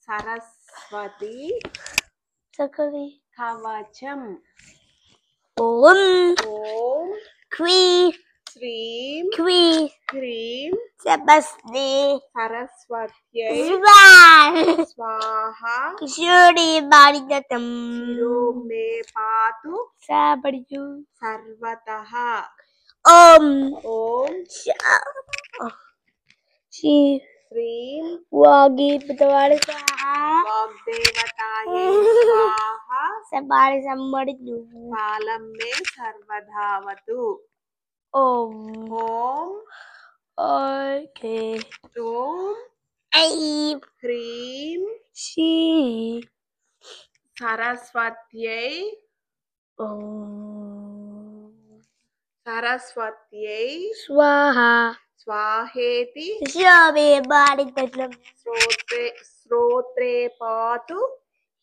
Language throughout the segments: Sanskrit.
సరస్వతి Sakali. కవచం. Om. ఓం Kwi. శ్రీం Kwi. హ్రీం Sabasni. సరస్వత్యై Swan. స్వాహ. Shuri Baridatam. శిరో May Paathu Sabadu. సర్వతః. Om. Om She. శ్రీం Wagi Patawari Saha. వాగ్దేవతాయై స్వాహ. Sabari Sambadu. Column May సర్వధావతు. Om. Om Okay. Om I. హ్రీం She. సరస్వత్యై Om. సరస్వత్యై Swaha. స్వాహేతి Shuri Baridatam. శ్రోత్రే Paathu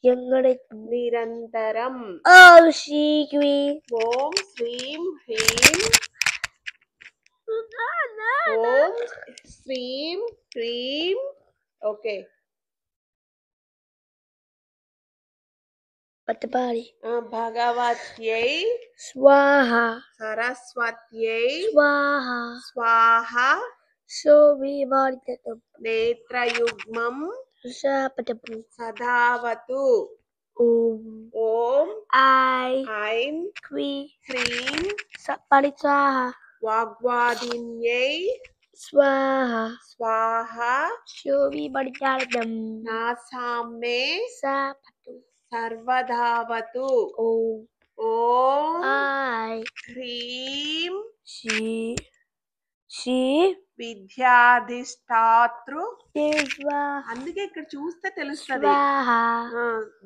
Yangaretum. నిరంతరం. Om Shikwi. ఓం శ్రీం హ్రీం ఓం శ్రీం హ్రీం. ఓకే Patapari. భగవత్యై Swaha. సరస్వత్యై Swaha. స్వాహ. Shuri Baridatam. నేత్రయుగ్మం Sapatapu. సదావతు. Om. ఓం I. ఐం Kwi. హ్రీం Sapari Swaha. వాగ్వాదిన్యై Swaha. స్వాహ. Shuri Baridatam. నాసాం మే Sapatu. సర్వధావతు. Om. ఓం I. హ్రీం She. విద్యాధిష్టాతృ. Swaha. అందుకే ఇక్కడ చూస్తే తెలుస్తుంది. Swaha.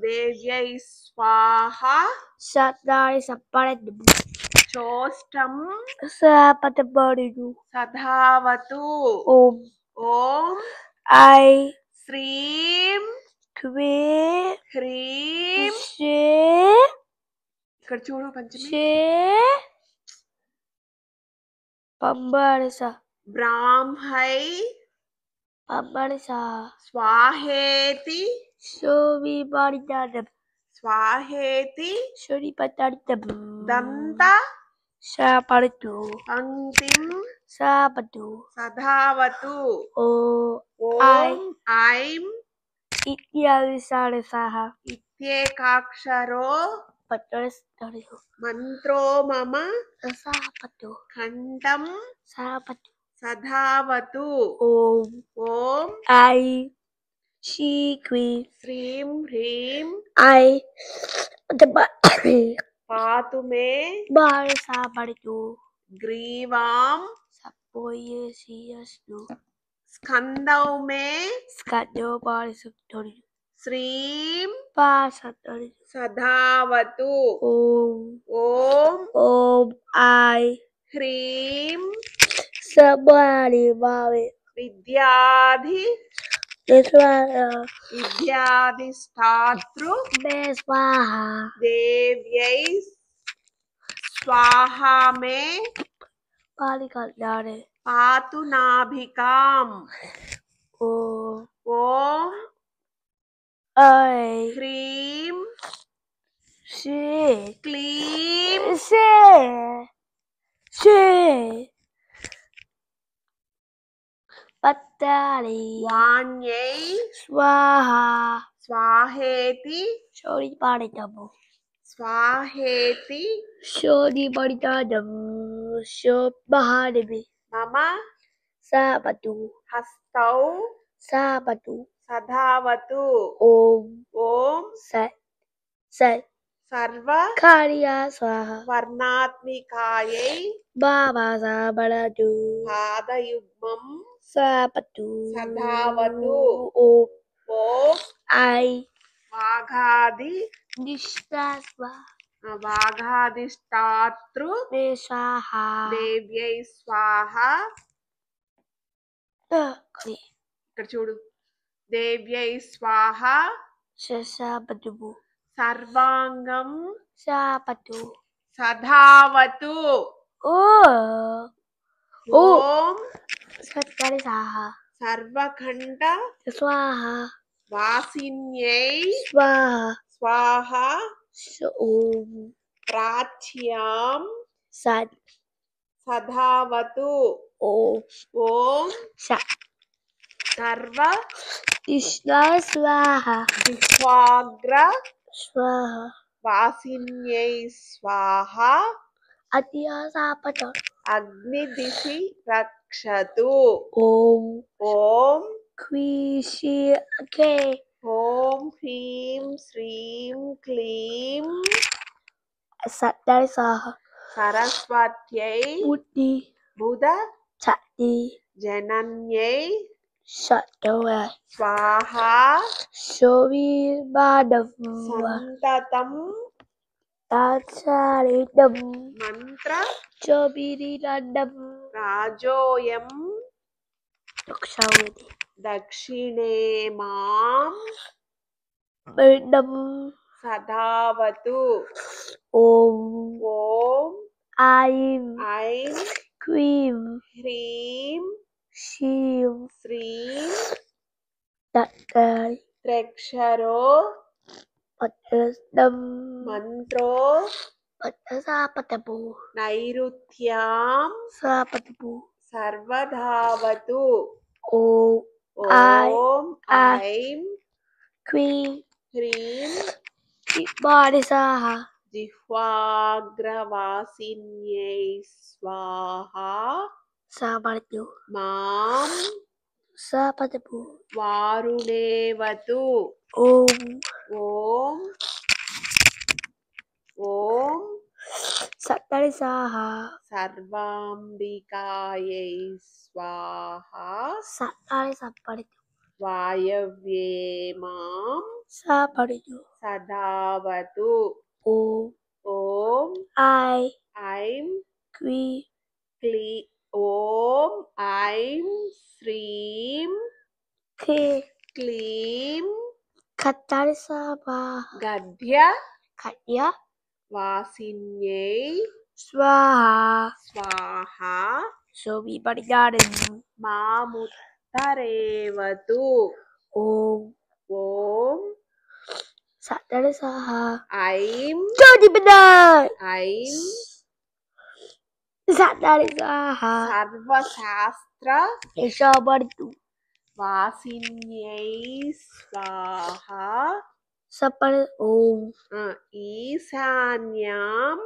దేవ్యై స్వాహ. Satari Saparatum. చోష్టం Sapatapu. సధావతు. Om. ఓం I. శ్రీం Kwi. హ్రీం. She. ఇక్కడ చూడు పంచమి. She. Pambarisa. బ్రాహ్మై Pambarisa. స్వాహేతి Shuri Baridatam. స్వాహేతి Shuri Pataritam. దంత Sapatu. పంక్తిం Sapatu. సధావతు. Oh. ఓం ఐం Ityalisarisaha. ఇత్యేకాక్షరో Patarisariho. మంత్రో మమ Sapatu. కంఠం Sapatu. సధావతు. Om. ఓం I. Shikwi. శ్రీం హ్రీం I. Patapari. Paathu May Barisa Baritu. గ్రీవాం Sapoye Siasnu. స్కందౌ May Skado Barisuktori. శ్రీం Pasatari. సధావతు. Om. Om Om. I. హ్రీం Sabari Bari. విద్యాధి Deswara. విద్యాధిష్టాతృ Beswaha. దేవ్యై స్వాహ మే Palikaldare. పాతు నాభికాం. Om. ఓం I. హ్రీం She. క్లీం She. Patari. వాణ్యై Swaha. స్వాహేతి Shori Paritabu. స్వాహేతి Shori Paritadam. Shobhadabi. మమ Sapatu. హస్తౌ Sapatu. సధావతు. Om. ఓం Sat. సర్వ Karya Swaha. వర్ణాత్మికాయై Baba Sabaradu. పాదయుగ్మం Sapatu. సధావతు. Om. ఓం I. వాఘాది Nishtasva. వాఘాధిష్టాతృ Neswaha. దేవ్యై స్వాహ. ఇక్కడ చూడు. దేవ్యై స్వాహ. Sapatu. సర్వాంగం Sapatu. సధావతు. Oh. ఓం Satkari Saha. సర్వఖండ Swaha. वासिन्यै Swaha. स्वाहा Om. प्राच्यां Sat. सधावतु Om. ॐ Sat. सर्व Krishna Swaha. जिह्वाग्र Swaha. वासिन्यै स्वाहा Adya Sapata. अग्निदिशि रक्षतु Om. ॐ Krishi Ke. ॐ ह्रीं श्रीं क्लीं Satdar Saha. सरस्वत्यै Buddhi. बुध Chatti. जनन्यै Shatdawa. स्वाहा Shovi Madhav. सन्ततं Tatsaridam. मन्त्र Chobiridam. राजोऽयं Dokshawati. दक्षिणे मां Birdam. सधावतु Om. ॐ Aim. ऐं Cream. ह्रीं Shiv. श्रीं Tattai. त्र्यक्षरो Patrasdam. मन्त्रो Patrasapatabu. नैऋत्यां Sapatabu. सर्वधावतु Om. Om I- ऐं Cream. ह्रीं Barisaha. जिह्वाग्रवासिन्यै स्वाहा Sapatu. मां Sapatabu. वारुणेवतु Om. ॐ ॐ Satarisaha. सर्वाम्बिकायै स्वाहा Satarisaparitu. वायव्ये मां Saparitu. सधावतु Om. Om I. ऐं Cream. ॐ ऐं श्रीं Ke. क्लीं Katarisaba. गद्य Katya. वासिन्यै Swaha. स्वाहा Sobi Baridaran. मामुत्तरेवतु Om. ॐ Satarisaha. ऐं Jodi benar. ऐं Satarisaha. सर्वशास्त्र Isabaritu. वासिन्यै स्वाहा Sapar. Om. ईशान्यां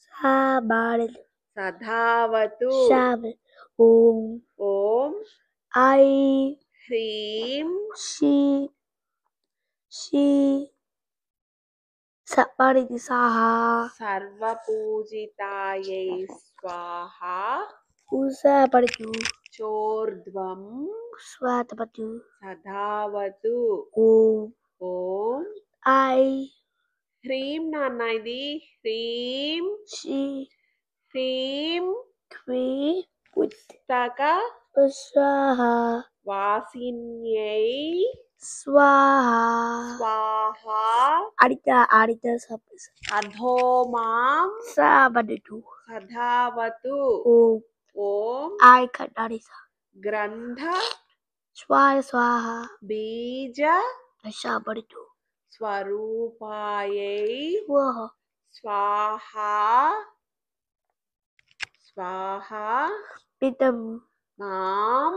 Sabaritu. सधावतु Sabar. Om. Om I. ह्रीं She. Saparisaha. सर्वपूजितायै स्वाहा Usabaritu. चोर्ध्वं Swatapatu. सधावतु Om. Om I. ह्रीं नाన్న ఇది ह्रीं She. ह्रीं Cream. पुस्तक Swaha. वासिन्यै Swaha. स्वाहा Arita Sapis. अधो मां Sabaritu. सधावतु Om. Om I Katarisa. ग्रन्थ Swaha. बीज Sabaritu. स्वरूपायै Swaha. स्वाहा स्वाहा Pitam. मां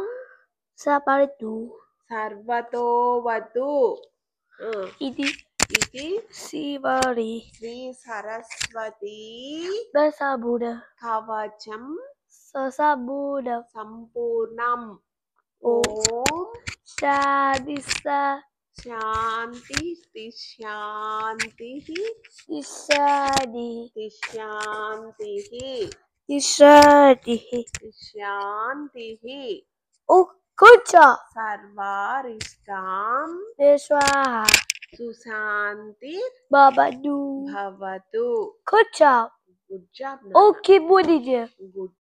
Sabaritu. सर्वतोवतु Iti. इति Sivari. श्री सरस्वती Dasabuddha. कवचं Sasabuddha. सम्पूर्णम् Om. ॐ Sadisa. शान्ति शान्तिः Isadi. शान्तिः Isadi. शान्तिः Oh, good job. सर्वारिष्टां Swaha. सुशान्ति Babadu. भवतु Good job. गुड जॉब Okay, Buddha. गुड